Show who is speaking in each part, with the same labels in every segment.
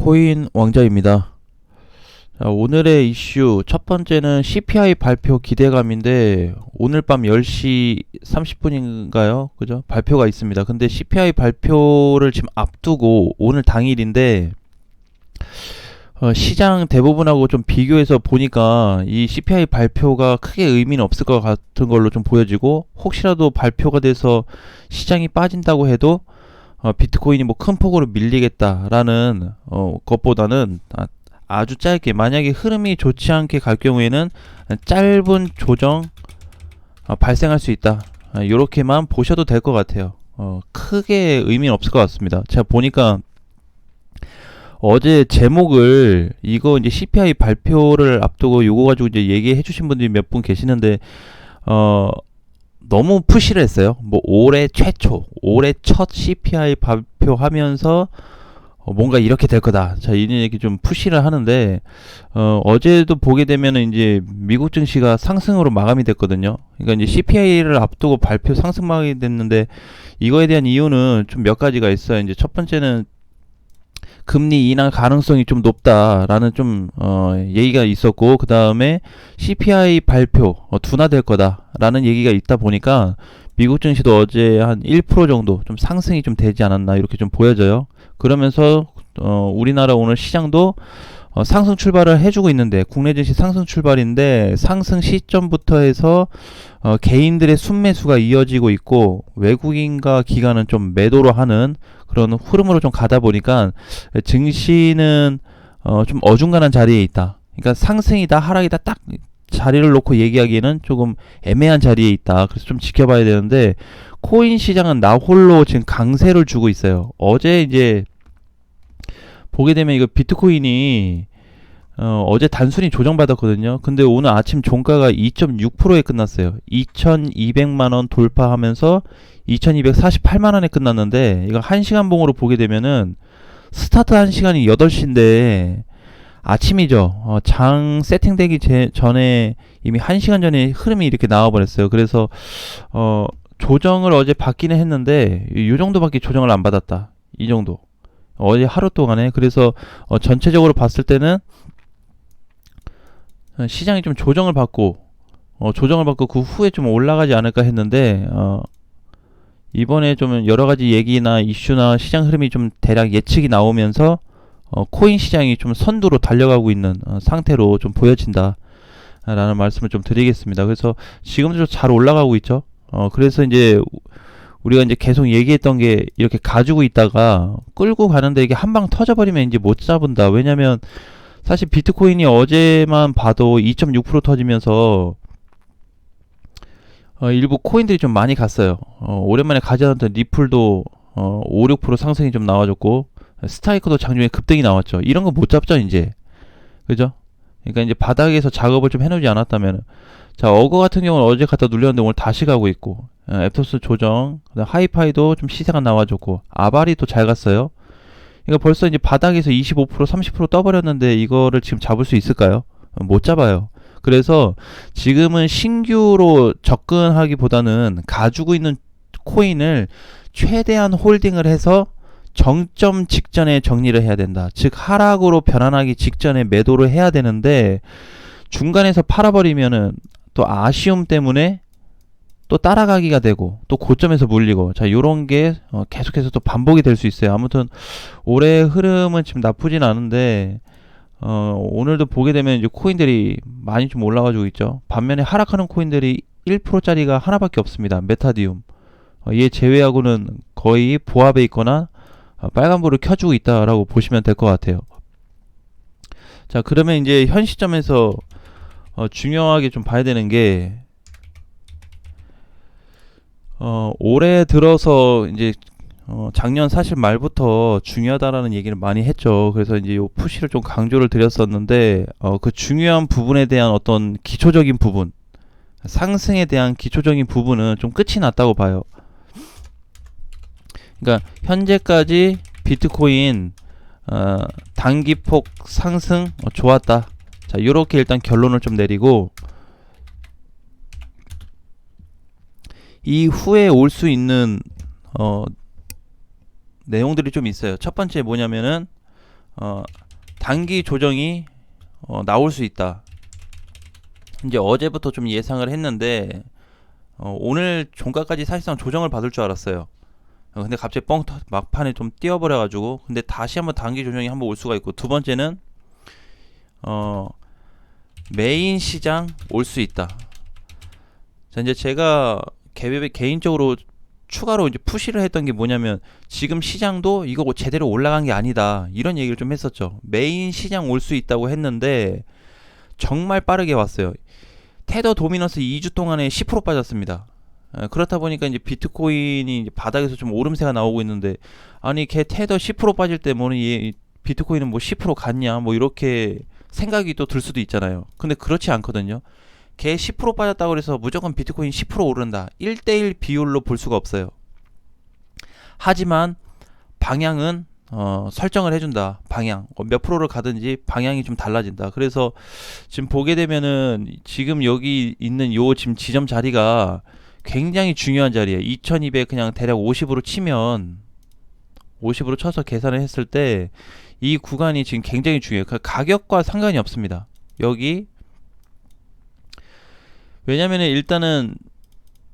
Speaker 1: 코인 왕자입니다. 자, 오늘의 이슈 첫 번째는 CPI 발표 기대감인데 오늘 밤 10시 30분인가요? 그죠? 발표가 있습니다. 근데 CPI 발표를 지금 앞두고 오늘 당일인데 시장 대부분하고 좀 비교해서 보니까 이 CPI 발표가 크게 의미는 없을 것 같은 걸로 좀 보여지고, 혹시라도 발표가 돼서 시장이 빠진다고 해도 비트코인이 뭐 큰 폭으로 밀리겠다라는 것보다는 아주 짧게, 만약에 흐름이 좋지 않게 갈 경우에는 짧은 조정 발생할 수 있다, 이렇게만 보셔도 될 것 같아요. 크게 의미는 없을 것 같습니다. 제가 보니까 어제 제목을, 이거 이제 CPI 발표를 앞두고 요거 가지고 이제 얘기해 주신 분들이 몇 분 계시는데 너무 푸시를 했어요. 뭐 올해 최초, 올해 첫 CPI 발표하면서 뭔가 이렇게 될 거다. 자, 이런 얘기 좀 푸시를 하는데 어제도 보게 되면은 이제 미국 증시가 상승으로 마감이 됐거든요. 그러니까 이제 CPI를 앞두고 발표 상승 마감이 됐는데, 이거에 대한 이유는 좀 몇 가지가 있어요. 이제 첫 번째는 금리 인하 가능성이 좀 높다라는 좀 얘기가 있었고, 그 다음에 CPI 발표 둔화될 거다라는 얘기가 있다 보니까 미국 증시도 어제 한 1% 정도 좀 상승이 좀 되지 않았나, 이렇게 좀 보여져요. 그러면서 우리나라 오늘 시장도 상승 출발을 해주고 있는데, 국내 증시 상승 출발인데 상승 시점부터 해서 개인들의 순매수가 이어지고 있고, 외국인과 기관은 좀 매도로 하는 그런 흐름으로 좀 가다 보니까 증시는 좀 어중간한 자리에 있다. 그러니까 상승이다 하락이다 딱 자리를 놓고 얘기하기에는 조금 애매한 자리에 있다. 그래서 좀 지켜봐야 되는데, 코인 시장은 나 홀로 지금 강세를 주고 있어요. 어제 이제 보게 되면 이거 비트코인이 어제 단순히 조정받았거든요. 근데 오늘 아침 종가가 2.6%에 끝났어요. 2200만원 돌파하면서 2248만원에 끝났는데, 이거 1시간 봉으로 보게 되면은 스타트 1시간이 8시인데 아침이죠. 장 세팅되기 전에 이미 1시간 전에 흐름이 이렇게 나와버렸어요. 그래서 조정을 어제 받기는 했는데 이 정도밖에 조정을 안 받았다. 이 정도. 어제 하루 동안에. 그래서 전체적으로 봤을 때는 시장이 좀 조정을 받고 그 후에 좀 올라가지 않을까 했는데, 이번에 좀 여러가지 얘기나 이슈나 시장 흐름이 좀 대략 예측이 나오면서 코인 시장이 좀 선두로 달려가고 있는 상태로 좀 보여진다 라는 말씀을 좀 드리겠습니다. 그래서 지금도 잘 올라가고 있죠. 그래서 이제 우리가 이제 계속 얘기했던 게, 이렇게 가지고 있다가 끌고 가는데 이게 한 방 터져버리면 이제 못 잡은다. 왜냐면 사실 비트코인이 어제만 봐도 2.6% 터지면서 일부 코인들이 좀 많이 갔어요. 오랜만에 가지 않았던 리플도 5, 6% 상승이 좀 나와줬고, 스타이커도 장중에 급등이 나왔죠. 이런 거 못 잡죠, 이제. 그죠? 그러니까 이제 바닥에서 작업을 좀 해놓지 않았다면. 자, 어거 같은 경우는 어제 갖다 눌렸는데 오늘 다시 가고 있고, 앱토스 조정, 하이파이도 좀 시세가 나와줬고, 아발이 또 잘 갔어요. 그러니까 벌써 이제 바닥에서 25%, 30% 떠버렸는데 이거를 지금 잡을 수 있을까요? 못 잡아요. 그래서 지금은 신규로 접근하기보다는 가지고 있는 코인을 최대한 홀딩을 해서 정점 직전에 정리를 해야 된다. 즉 하락으로 변환하기 직전에 매도를 해야 되는데, 중간에서 팔아버리면은 또 아쉬움 때문에 또 따라가기가 되고 또 고점에서 물리고, 자, 요런 게 계속해서 또 반복이 될 수 있어요. 아무튼 올해 흐름은 지금 나쁘진 않은데 오늘도 보게 되면 이제 코인들이 많이 좀 올라가지고 있죠. 반면에 하락하는 코인들이 1%짜리가 하나밖에 없습니다. 메타디움. 얘 제외하고는 거의 보합에 있거나 빨간불을 켜주고 있다라고 보시면 될 것 같아요. 자, 그러면 이제 현 시점에서 중요하게 좀 봐야 되는 게, 올해 들어서 이제 작년 사실 말부터 중요하다라는 얘기를 많이 했죠. 그래서 이제 요 푸시를 좀 강조를 드렸었는데, 그 중요한 부분에 대한 어떤 기초적인 부분, 상승에 대한 기초적인 부분은 좀 끝이 났다고 봐요. 그러니까 현재까지 비트코인 단기폭 상승 좋았다. 자, 요렇게 일단 결론을 좀 내리고, 이후에 올 수 있는 내용들이 좀 있어요. 첫 번째 뭐냐면은 단기 조정이 나올 수 있다. 이제 어제부터 좀 예상을 했는데 오늘 종가까지 사실상 조정을 받을 줄 알았어요. 근데 갑자기 막판에 좀 뛰어버려가지고, 근데 다시 한번 단기 조정이 한번 올 수가 있고, 두 번째는 메인 시장 올 수 있다. 자, 이제 제가 개인적으로 추가로 이제 푸시를 했던 게 뭐냐면, 지금 시장도 이거 제대로 올라간 게 아니다, 이런 얘기를 좀 했었죠. 메인 시장 올 수 있다고 했는데 정말 빠르게 왔어요. 테더 도미넌스 2주 동안에 10% 빠졌습니다. 그렇다 보니까 이제 비트코인이 이제 바닥에서 좀 오름세가 나오고 있는데, 아니 걔 테더 10% 빠질 때 뭐는 비트코인은 뭐 10% 갔냐, 뭐 이렇게 생각이 또 들 수도 있잖아요. 근데 그렇지 않거든요. 걔 10% 빠졌다고 해서 무조건 비트코인 10% 오른다, 1대1 비율로 볼 수가 없어요. 하지만 방향은 설정을 해준다. 방향 몇 프로를 가든지 방향이 좀 달라진다. 그래서 지금 보게 되면은 지금 여기 있는 요 지금 지점 자리가 굉장히 중요한 자리예요. 2200 그냥 대략 50으로 치면, 50으로 쳐서 계산을 했을 때 이 구간이 지금 굉장히 중요해요. 가격과 상관이 없습니다. 여기 왜냐면은 일단은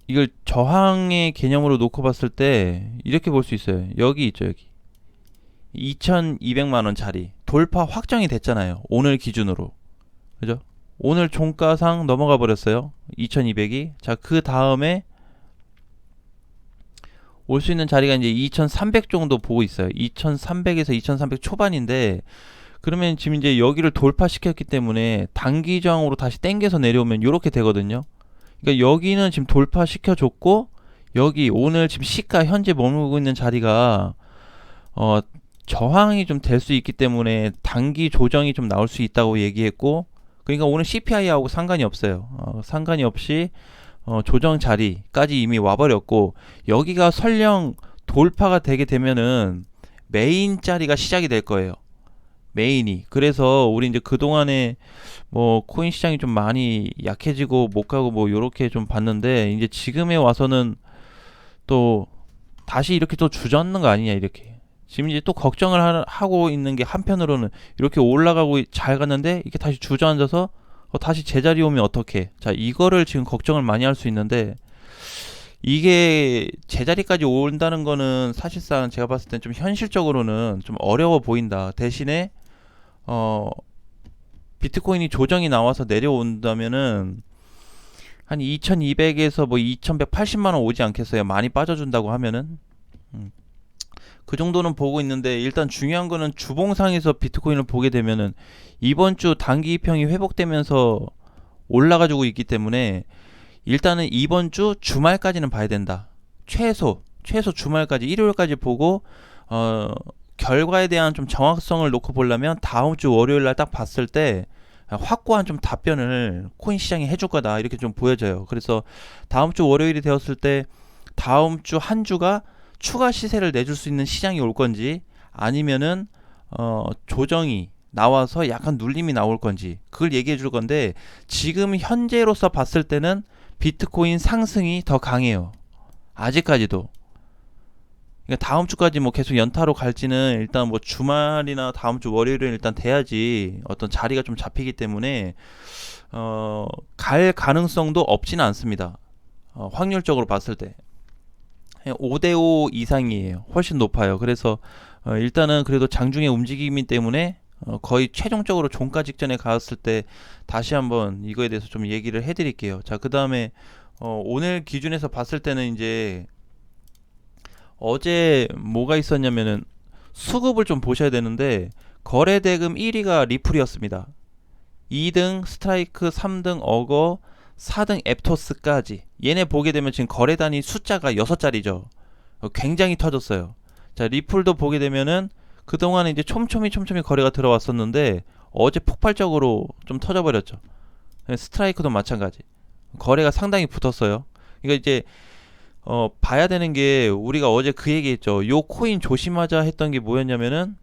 Speaker 1: 이걸 저항의 개념으로 놓고 봤을 때 이렇게 볼 수 있어요. 여기 있죠. 여기 2200만원 자리 돌파 확정이 됐잖아요, 오늘 기준으로. 그죠? 오늘 종가상 넘어가 버렸어요, 2200이. 자, 그 다음에 올 수 있는 자리가 이제 2300 정도 보고 있어요. 2300에서 2300 초반인데, 그러면 지금 이제 여기를 돌파시켰기 때문에 단기 저항으로 다시 땡겨서 내려오면 이렇게 되거든요. 그러니까 여기는 지금 돌파시켜줬고, 여기 오늘 지금 시가 현재 머물고 있는 자리가 저항이 좀 될 수 있기 때문에 단기 조정이 좀 나올 수 있다고 얘기했고, 그러니까 오늘 CPI하고 상관이 없어요. 상관이 없이 조정 자리까지 이미 와버렸고, 여기가 설령 돌파가 되게 되면은 메인 자리가 시작이 될 거예요. 메인이. 그래서 우리 이제 그동안에 뭐 코인 시장이 좀 많이 약해지고 못 가고 뭐 요렇게 좀 봤는데, 이제 지금에 와서는 또 다시 이렇게 또 주저앉는 거 아니냐, 이렇게. 지금 이제 또 걱정을 하고 있는 게, 한편으로는 이렇게 올라가고 잘 갔는데 이게 다시 주저앉아서 다시 제자리 오면 어떡해. 자, 이거를 지금 걱정을 많이 할 수 있는데, 이게 제자리까지 온다는 거는 사실상 제가 봤을 땐 좀 현실적으로는 좀 어려워 보인다. 대신에 비트코인이 조정이 나와서 내려온다면은 한 2200에서 뭐 2180만원 오지 않겠어요, 많이 빠져준다고 하면은. 그 정도는 보고 있는데, 일단 중요한 거는 주봉상에서 비트코인을 보게 되면은 이번 주 단기 이평이 회복되면서 올라가지고 있기 때문에, 일단은 이번 주 주말까지는 봐야 된다. 최소 주말까지, 일요일까지 보고 결과에 대한 좀 정확성을 놓고 보려면 다음 주 월요일 날 딱 봤을 때 확고한 좀 답변을 코인 시장이 해줄 거다, 이렇게 좀 보여져요. 그래서 다음 주 월요일이 되었을 때 다음 주 한 주가 추가 시세를 내줄 수 있는 시장이 올 건지, 아니면은 조정이 나와서 약간 눌림이 나올 건지, 그걸 얘기해 줄 건데, 지금 현재로서 봤을 때는 비트코인 상승이 더 강해요, 아직까지도. 그러니까 다음 주까지 뭐 계속 연타로 갈지는 일단 뭐 주말이나 다음 주 월요일은 일단 돼야지 어떤 자리가 좀 잡히기 때문에 갈 가능성도 없지는 않습니다. 확률적으로 봤을 때 5대5 이상이에요. 훨씬 높아요. 그래서 일단은 그래도 장중의 움직임이 때문에 거의 최종적으로 종가 직전에 갔을 때 다시 한번 이거에 대해서 좀 얘기를 해드릴게요. 자, 그 다음에 오늘 기준에서 봤을 때는 이제 어제 뭐가 있었냐면은 수급을 좀 보셔야 되는데, 거래대금 1위가 리플이었습니다. 2등 스트라이크, 3등 어거, 4등 앱토스까지. 얘네 보게 되면 지금 거래 단위 숫자가 6자리죠. 굉장히 터졌어요. 자, 리플도 보게 되면은 그동안에 이제 촘촘히 거래가 들어왔었는데 어제 폭발적으로 좀 터져버렸죠. 스트라이크도 마찬가지. 거래가 상당히 붙었어요. 그러니까 이제 봐야 되는 게, 우리가 어제 그 얘기했죠. 요 코인 조심하자 했던 게 뭐였냐면은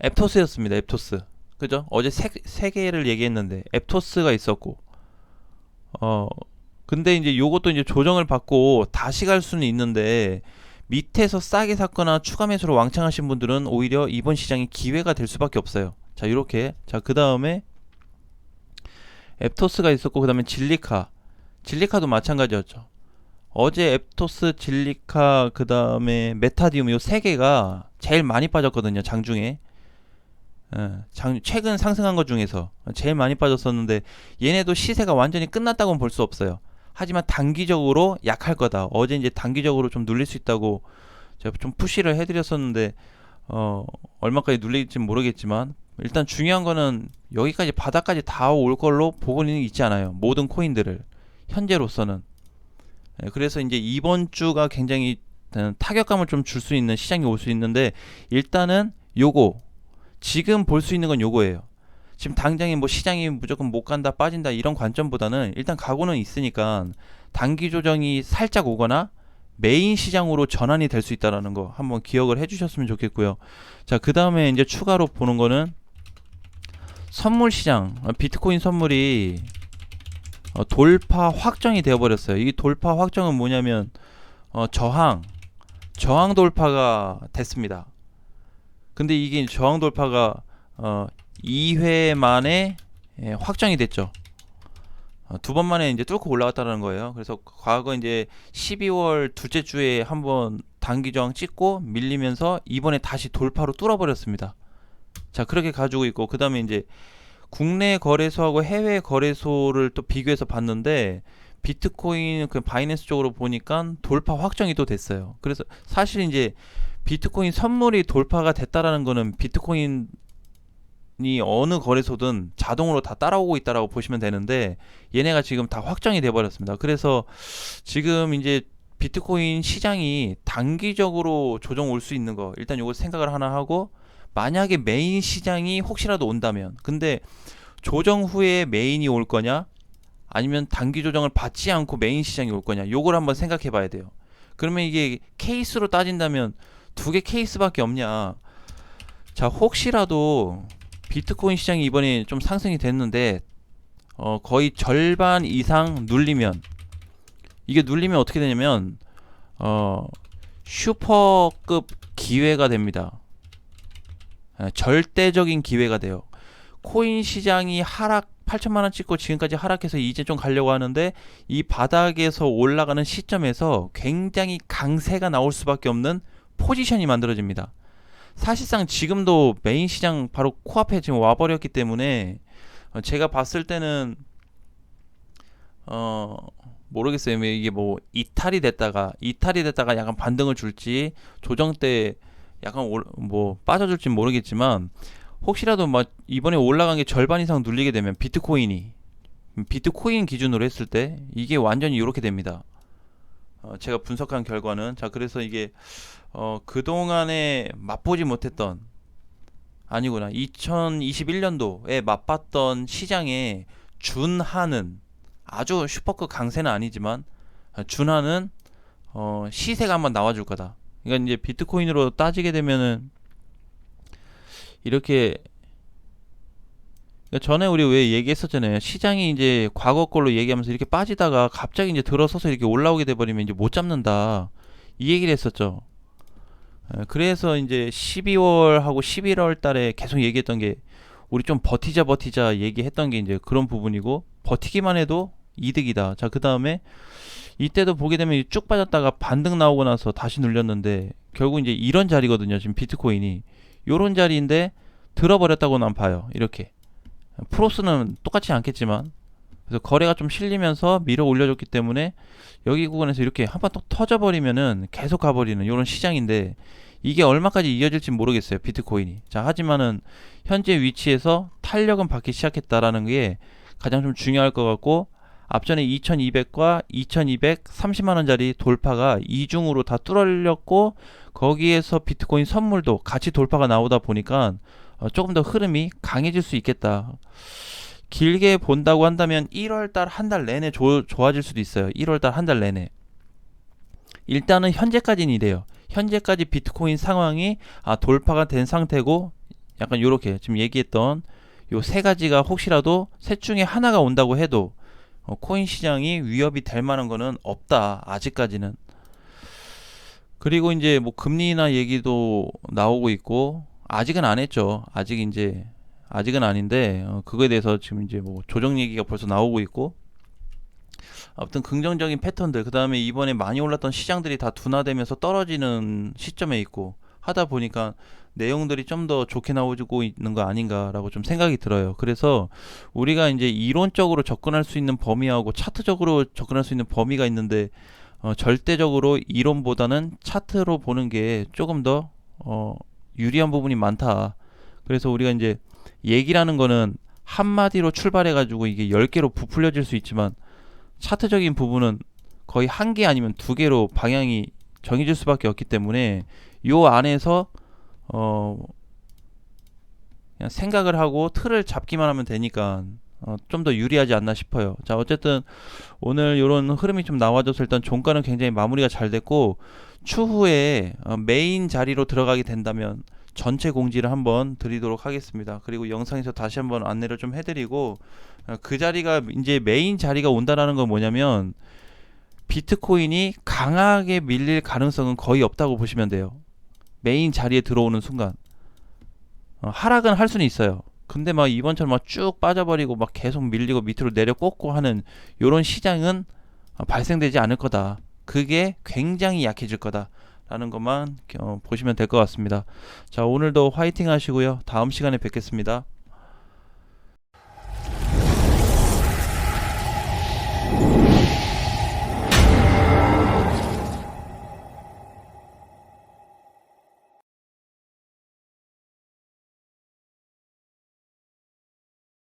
Speaker 1: 앱토스였습니다. 앱토스. 그죠? 어제 세 개를 얘기했는데 앱토스가 있었고, 근데 이제 요것도 이제 조정을 받고 다시 갈 수는 있는데, 밑에서 싸게 샀거나 추가 매수로 왕창 하신 분들은 오히려 이번 시장이 기회가 될 수밖에 없어요. 자, 이렇게. 자, 그 다음에 앱토스가 있었고, 그 다음에 진리카도 마찬가지였죠. 어제 앱토스, 진리카, 그 다음에 메타디움 요 세 개가 제일 많이 빠졌거든요, 장중에. 최근 상승한 것 중에서 제일 많이 빠졌었는데, 얘네도 시세가 완전히 끝났다고는 볼 수 없어요. 하지만 단기적으로 약할 거다. 어제 이제 단기적으로 좀 눌릴 수 있다고 제가 좀 푸시를 해드렸었는데, 얼마까지 눌릴지 모르겠지만, 일단 중요한 거는 여기까지 바닥까지 다 올 걸로 보고는 있지 않아요. 모든 코인들을 현재로서는. 그래서 이제 이번 주가 굉장히 타격감을 좀 줄 수 있는 시장이 올 수 있는데, 일단은 요거 지금 볼 수 있는 건 요거예요. 지금 당장에 뭐 시장이 무조건 못 간다 빠진다 이런 관점보다는 일단 각오는 있으니까 단기 조정이 살짝 오거나 메인 시장으로 전환이 될 수 있다라는 거 한번 기억을 해주셨으면 좋겠고요. 자, 그 다음에 이제 추가로 보는 거는 선물 시장. 비트코인 선물이 돌파 확정이 되어버렸어요. 이 돌파 확정은 뭐냐면 저항 돌파가 됐습니다. 근데 이게 저항 돌파가 2회 만에 확정이 됐죠. 두 번 만에 이제 뚫고 올라갔다는 거예요. 그래서 과거 이제 12월 둘째 주에 한번 단기 저항 찍고 밀리면서 이번에 다시 돌파로 뚫어버렸습니다. 자, 그렇게 가지고 있고, 그 다음에 이제 국내 거래소하고 해외 거래소를 또 비교해서 봤는데, 비트코인 그 바이낸스 쪽으로 보니까 돌파 확정이 또 됐어요. 그래서 사실 이제 비트코인 선물이 돌파가 됐다라는 거는 비트코인이 어느 거래소든 자동으로 다 따라오고 있다라고 보시면 되는데, 얘네가 지금 다 확정이 돼 버렸습니다. 그래서 지금 이제 비트코인 시장이 단기적으로 조정 올 수 있는 거 일단 요거 생각을 하나 하고, 만약에 메인 시장이 혹시라도 온다면, 근데 조정 후에 메인이 올 거냐 아니면 단기 조정을 받지 않고 메인 시장이 올 거냐, 요걸 한번 생각해 봐야 돼요. 그러면 이게 케이스로 따진다면 두 개 케이스밖에 없냐. 자, 혹시라도 비트코인 시장이 이번에 좀 상승이 됐는데 거의 절반 이상 눌리면, 이게 눌리면 어떻게 되냐면 슈퍼급 기회가 됩니다. 절대적인 기회가 돼요. 코인 시장이 하락 8천만원 찍고 지금까지 하락해서 이제 좀 가려고 하는데, 이 바닥에서 올라가는 시점에서 굉장히 강세가 나올 수밖에 없는 포지션이 만들어집니다. 사실상 지금도 메인 시장 바로 코앞에 지금 와버렸기 때문에 제가 봤을 때는 모르겠어요. 이게 뭐 이탈이 됐다가 약간 반등을 줄지, 조정 때 약간 뭐 빠져줄지 모르겠지만, 혹시라도 막 이번에 올라간 게 절반 이상 눌리게 되면 비트코인 기준으로 했을 때 이게 완전히 이렇게 됩니다. 제가 분석한 결과는. 자, 그래서 이게 그동안에 맛보지 못했던, 아니구나, 2021년도에 맛봤던 시장에 준하는, 아주 슈퍼급 강세는 아니지만 준하는 시세가 한번 나와줄 거다. 그러니까 이제 비트코인으로 따지게 되면은 이렇게, 그러니까 전에 우리 왜 얘기했었잖아요. 시장이 이제 과거 걸로 얘기하면서 이렇게 빠지다가 갑자기 이제 들어서서 이렇게 올라오게 돼버리면 이제 못 잡는다, 이 얘기를 했었죠. 그래서 이제 12월하고 11월 달에 계속 얘기했던 게, 우리 좀 버티자 얘기했던 게 이제 그런 부분이고, 버티기만 해도 이득이다. 자, 그 다음에 이때도 보게 되면 쭉 빠졌다가 반등 나오고 나서 다시 눌렸는데, 결국 이제 이런 자리거든요. 지금 비트코인이 요런 자리인데 들어버렸다고 난 봐요. 이렇게 프로스는 똑같지 않겠지만, 그래서 거래가 좀 실리면서 밀어 올려줬기 때문에 여기 구간에서 이렇게 한번 또 터져버리면은 계속 가버리는 이런 시장인데, 이게 얼마까지 이어질지 모르겠어요, 비트코인이. 자, 하지만은 현재 위치에서 탄력은 받기 시작했다라는 게 가장 좀 중요할 것 같고, 앞전에 2200과 2230만원짜리 돌파가 이중으로 다 뚫어렸고, 거기에서 비트코인 선물도 같이 돌파가 나오다 보니까 조금 더 흐름이 강해질 수 있겠다. 길게 본다고 한다면 1월달 한 달 내내 좋아질 수도 있어요. 1월달 한 달 내내. 일단은 현재까지는 이래요. 현재까지 비트코인 상황이 돌파가 된 상태고, 약간 요렇게 지금 얘기했던 요 세 가지가 혹시라도 셋 중에 하나가 온다고 해도 코인 시장이 위협이 될 만한 거는 없다, 아직까지는. 그리고 이제 뭐 금리나 얘기도 나오고 있고, 아직은 안 했죠. 아직은 아닌데, 그거에 대해서 지금 이제 뭐 조정 얘기가 벌써 나오고 있고, 아무튼 긍정적인 패턴들, 그 다음에 이번에 많이 올랐던 시장들이 다 둔화되면서 떨어지는 시점에 있고 하다 보니까 내용들이 좀 더 좋게 나오고 있는 거 아닌가라고 좀 생각이 들어요. 그래서 우리가 이제 이론적으로 접근할 수 있는 범위하고 차트적으로 접근할 수 있는 범위가 있는데, 절대적으로 이론보다는 차트로 보는 게 조금 더 유리한 부분이 많다. 그래서 우리가 이제 얘기라는 거는 한마디로 출발해 가지고 이게 10개로 부풀려질 수 있지만, 차트적인 부분은 거의 한 개 아니면 두 개로 방향이 정해질 수밖에 없기 때문에 요 안에서 그냥 생각을 하고 틀을 잡기만 하면 되니까 좀 더 유리하지 않나 싶어요. 자, 어쨌든 오늘 이런 흐름이 좀 나와줘서 일단 종가는 굉장히 마무리가 잘 됐고, 추후에 메인 자리로 들어가게 된다면 전체 공지를 한번 드리도록 하겠습니다. 그리고 영상에서 다시 한번 안내를 좀 해드리고, 그 자리가 이제 메인 자리가 온다라는 건 뭐냐면 비트코인이 강하게 밀릴 가능성은 거의 없다고 보시면 돼요. 메인 자리에 들어오는 순간 하락은 할 수는 있어요. 근데 막 이번처럼 막 쭉 빠져버리고 막 계속 밀리고 밑으로 내려 꽂고 하는 요런 시장은 발생되지 않을 거다. 그게 굉장히 약해질 거다 라는 것만 보시면 될 것 같습니다. 자, 오늘도 화이팅 하시고요. 다음 시간에 뵙겠습니다.